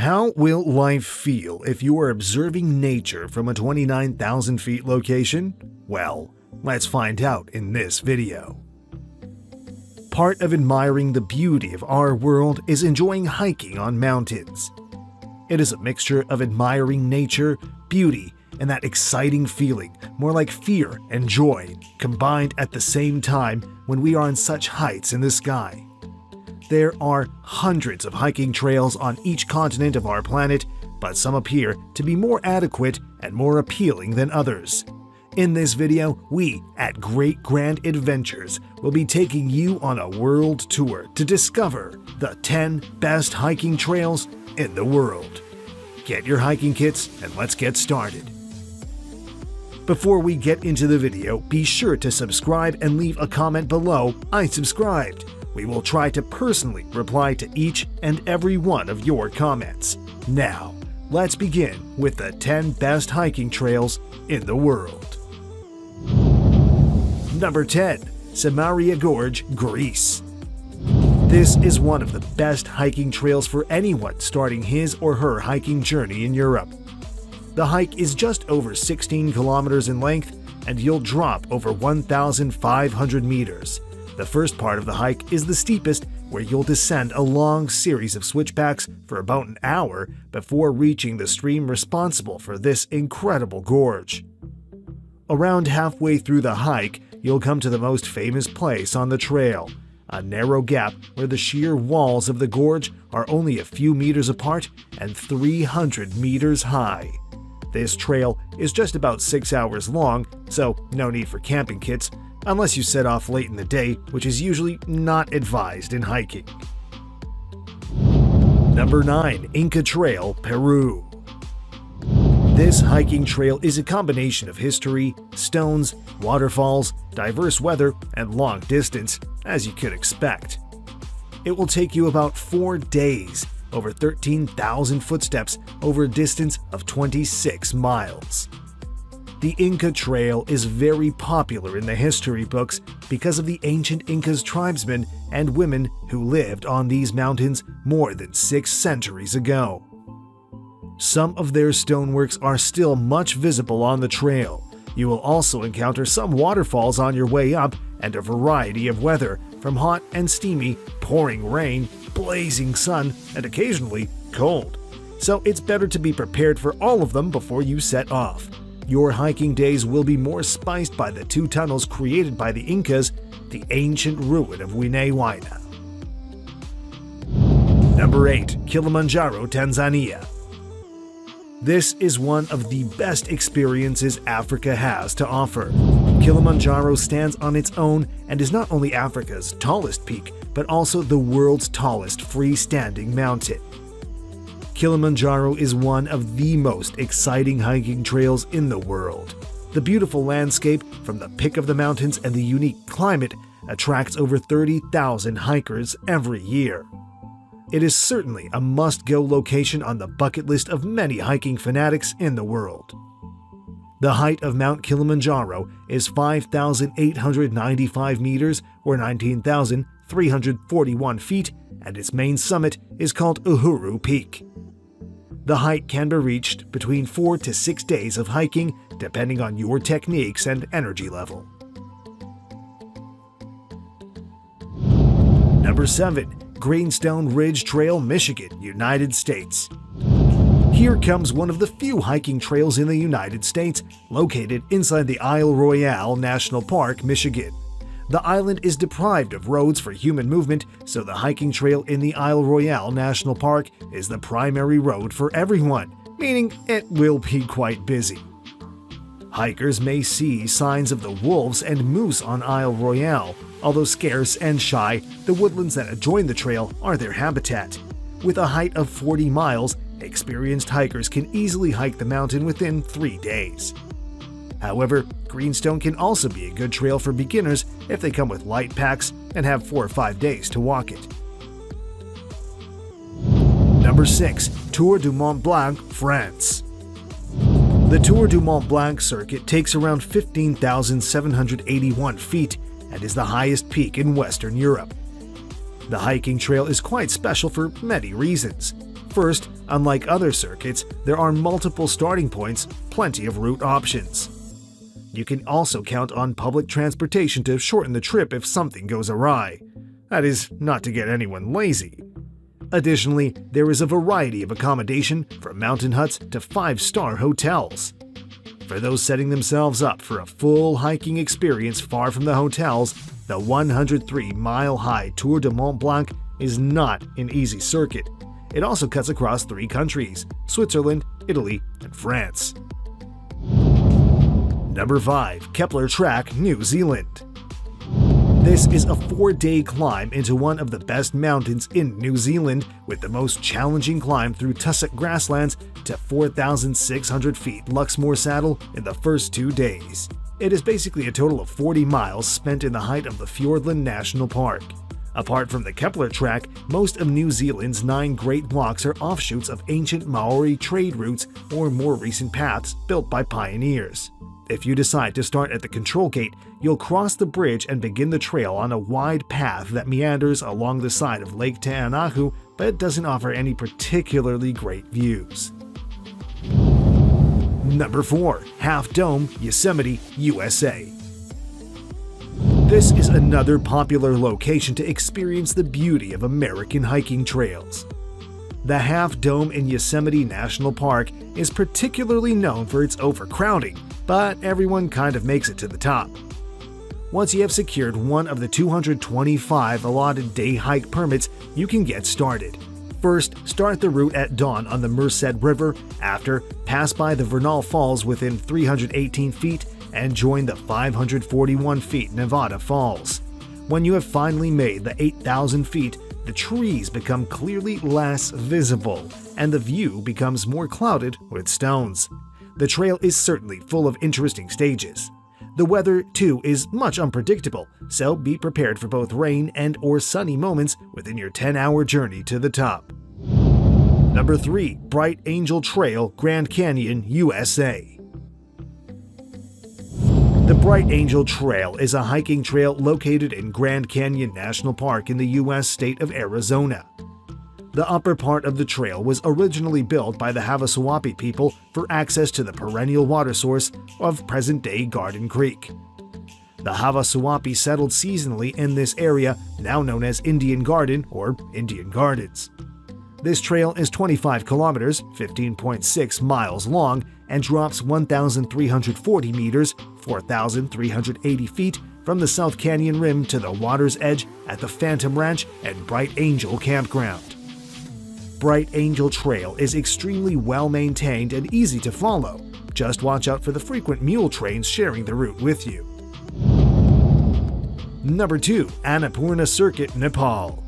How will life feel if you are observing nature from a 29,000 feet location? Well, let's find out in this video. Part of admiring the beauty of our world is enjoying hiking on mountains. It is a mixture of admiring nature, beauty, and that exciting feeling, more like fear and joy, combined at the same time when we are on such heights in the sky. There are hundreds of hiking trails on each continent of our planet, but some appear to be more adequate and more appealing than others. In this video, we at Great Grand Adventures will be taking you on a world tour to discover the 10 best hiking trails in the world. Get your hiking kits and let's get started. Before we get into the video, be sure to subscribe and leave a comment below, "I subscribed." We will try to personally reply to each and every one of your comments. Now, let's begin with the 10 best hiking trails in the world. Number 10. Samaria Gorge, Greece. This is one of the best hiking trails for anyone starting his or her hiking journey in Europe. The hike is just over 16 kilometers in length, and you'll drop over 1,500 meters. The first part of the hike is the steepest, where you'll descend a long series of switchbacks for about an hour before reaching the stream responsible for this incredible gorge. Around halfway through the hike, you'll come to the most famous place on the trail, a narrow gap where the sheer walls of the gorge are only a few meters apart and 300 meters high. This trail is just about 6 hours long, so no need for camping kits, unless you set off late in the day, which is usually not advised in hiking. Number 9. Inca Trail, Peru. This hiking trail is a combination of history, stones, waterfalls, diverse weather, and long distance, as you could expect. It will take you about 4 days, over 13,000 footsteps over a distance of 26 miles. The Inca Trail is very popular in the history books because of the ancient Incas tribesmen and women who lived on these mountains more than 6 centuries ago. Some of their stoneworks are still much visible on the trail. You will also encounter some waterfalls on your way up and a variety of weather, from hot and steamy, pouring rain, blazing sun, and occasionally cold. So it's better to be prepared for all of them before you set off. Your hiking days will be more spiced by the 2 tunnels created by the Incas, the ancient ruin of Huayna. Number 8. Kilimanjaro, Tanzania. This is one of the best experiences Africa has to offer. Kilimanjaro stands on its own and is not only Africa's tallest peak, but also the world's tallest freestanding mountain. Kilimanjaro is one of the most exciting hiking trails in the world. The beautiful landscape from the peak of the mountains and the unique climate attracts over 30,000 hikers every year. It is certainly a must-go location on the bucket list of many hiking fanatics in the world. The height of Mount Kilimanjaro is 5,895 meters or 19,341 feet, and its main summit is called Uhuru Peak. The height can be reached between 4 to 6 days of hiking, depending on your techniques and energy level. Number 7. Greenstone Ridge Trail, Michigan, United States. Here comes one of the few hiking trails in the United States, located inside the Isle Royale National Park, Michigan. The island is deprived of roads for human movement, so the hiking trail in the Isle Royale National Park is the primary road for everyone, meaning it will be quite busy. Hikers may see signs of the wolves and moose on Isle Royale. Although scarce and shy, the woodlands that adjoin the trail are their habitat. With a height of 40 miles, experienced hikers can easily hike the mountain within 3 days. However, Greenstone can also be a good trail for beginners if they come with light packs and have 4 or 5 days to walk it. Number 6. Tour du Mont Blanc, France. The Tour du Mont Blanc circuit takes around 15,781 feet and is the highest peak in Western Europe. The hiking trail is quite special for many reasons. First, unlike other circuits, there are multiple starting points, plenty of route options. You can also count on public transportation to shorten the trip if something goes awry. That is, not to get anyone lazy. Additionally, there is a variety of accommodation from mountain huts to 5-star hotels. For those setting themselves up for a full hiking experience far from the hotels, the 103-mile-high Tour du Mont Blanc is not an easy circuit. It also cuts across 3 countries: Switzerland, Italy, and France. Number 5. Kepler Track, New Zealand. This is a 4-day climb into one of the best mountains in New Zealand, with the most challenging climb through tussock grasslands to 4,600 feet Luxmore Saddle in the first 2 days. It is basically a total of 40 miles spent in the height of the Fiordland National Park. Apart from the Kepler Track, most of New Zealand's 9 Great Walks are offshoots of ancient Maori trade routes or more recent paths built by pioneers. If you decide to start at the control gate, you'll cross the bridge and begin the trail on a wide path that meanders along the side of Lake Te Anauku, but it doesn't offer any particularly great views. Number 4. Half Dome, Yosemite, USA. This is another popular location to experience the beauty of American hiking trails. The Half Dome in Yosemite National Park is particularly known for its overcrowding, but everyone kind of makes it to the top. Once you have secured one of the 225 allotted day hike permits, you can get started. First, start the route at dawn on the Merced River. After, pass by the Vernal Falls within 318 feet and join the 541 feet Nevada Falls. When you have finally made the 8,000 feet, the trees become clearly less visible, and the view becomes more clouded with stones. The trail is certainly full of interesting stages. The weather, too, is much unpredictable, so be prepared for both rain and/or sunny moments within your 10-hour journey to the top. Number 3. Bright Angel Trail, Grand Canyon, USA. The Bright Angel Trail is a hiking trail located in Grand Canyon National Park in the U.S. state of Arizona. The upper part of the trail was originally built by the Havasupai people for access to the perennial water source of present-day Garden Creek. The Havasupai settled seasonally in this area, now known as Indian Garden or Indian Gardens. This trail is 25 kilometers, 15.6 miles long, and drops 1,340 meters, 4,380 feet, from the South Canyon rim to the water's edge at the Phantom Ranch and Bright Angel Campground. Bright Angel Trail is extremely well maintained and easy to follow. Just watch out for the frequent mule trains sharing the route with you. Number 2. Annapurna Circuit, Nepal.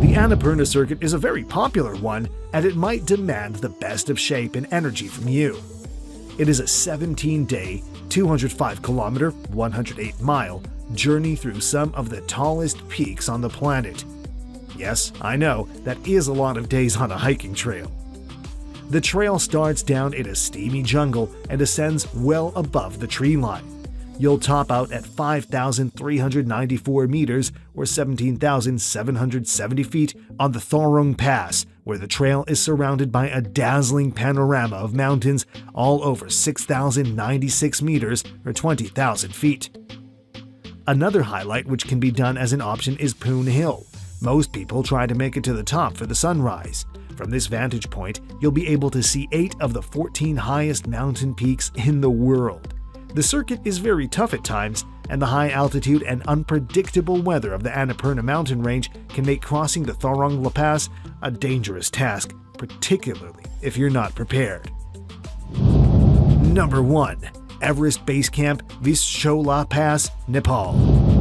The Annapurna Circuit is a very popular one, and it might demand the best of shape and energy from you. It is a 17-day, 205-kilometer, 108-mile journey through some of the tallest peaks on the planet. Yes, I know, that is a lot of days on a hiking trail. The trail starts down in a steamy jungle and ascends well above the tree line. You'll top out at 5,394 meters or 17,770 feet on the Thorong Pass, where the trail is surrounded by a dazzling panorama of mountains all over 6,096 meters or 20,000 feet. Another highlight which can be done as an option is Poon Hill. Most people try to make it to the top for the sunrise. From this vantage point, you'll be able to see 8 of the 14 highest mountain peaks in the world. The circuit is very tough at times, and the high altitude and unpredictable weather of the Annapurna mountain range can make crossing the Thorong La Pass a dangerous task, particularly if you're not prepared. Number 1. Everest Base Camp, Vishola Pass, Nepal.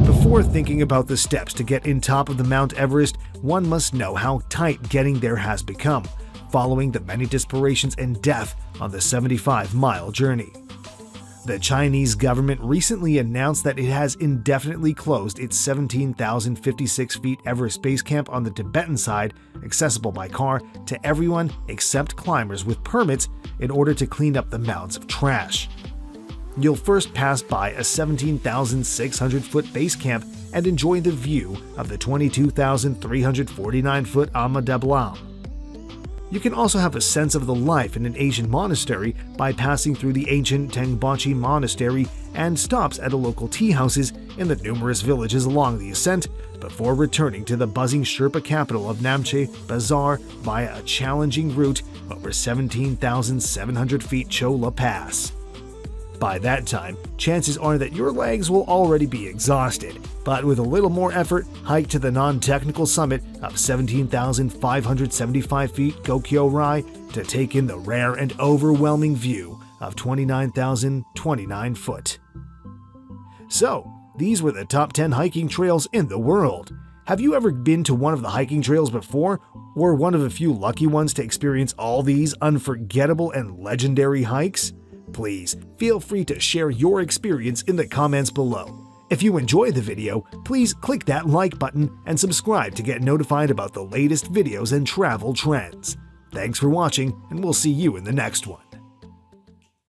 Before thinking about the steps to get in top of the Mount Everest, one must know how tight getting there has become, following the many disparitions and death on the 75-mile journey. The Chinese government recently announced that it has indefinitely closed its 17,056 feet Everest Base Camp on the Tibetan side, accessible by car, to everyone except climbers with permits in order to clean up the mounds of trash. You'll first pass by a 17,600-foot base camp and enjoy the view of the 22,349-foot Ama Dablam. You can also have a sense of the life in an ancient monastery by passing through the ancient Tengbachi Monastery and stops at the local tea houses in the numerous villages along the ascent before returning to the buzzing Sherpa capital of Namche Bazaar via a challenging route over 17,700 feet Chola Pass. By that time, chances are that your legs will already be exhausted, but with a little more effort, hike to the non-technical summit of 17,575 feet Gokyo Rai to take in the rare and overwhelming view of 29,029 foot. So, these were the top 10 hiking trails in the world. Have you ever been to one of the hiking trails before, or one of a few lucky ones to experience all these unforgettable and legendary hikes? Please feel free to share your experience in the comments below. If you enjoyed the video, please click that like button and subscribe to get notified about the latest videos and travel trends. Thanks for watching, and we'll see you in the next one.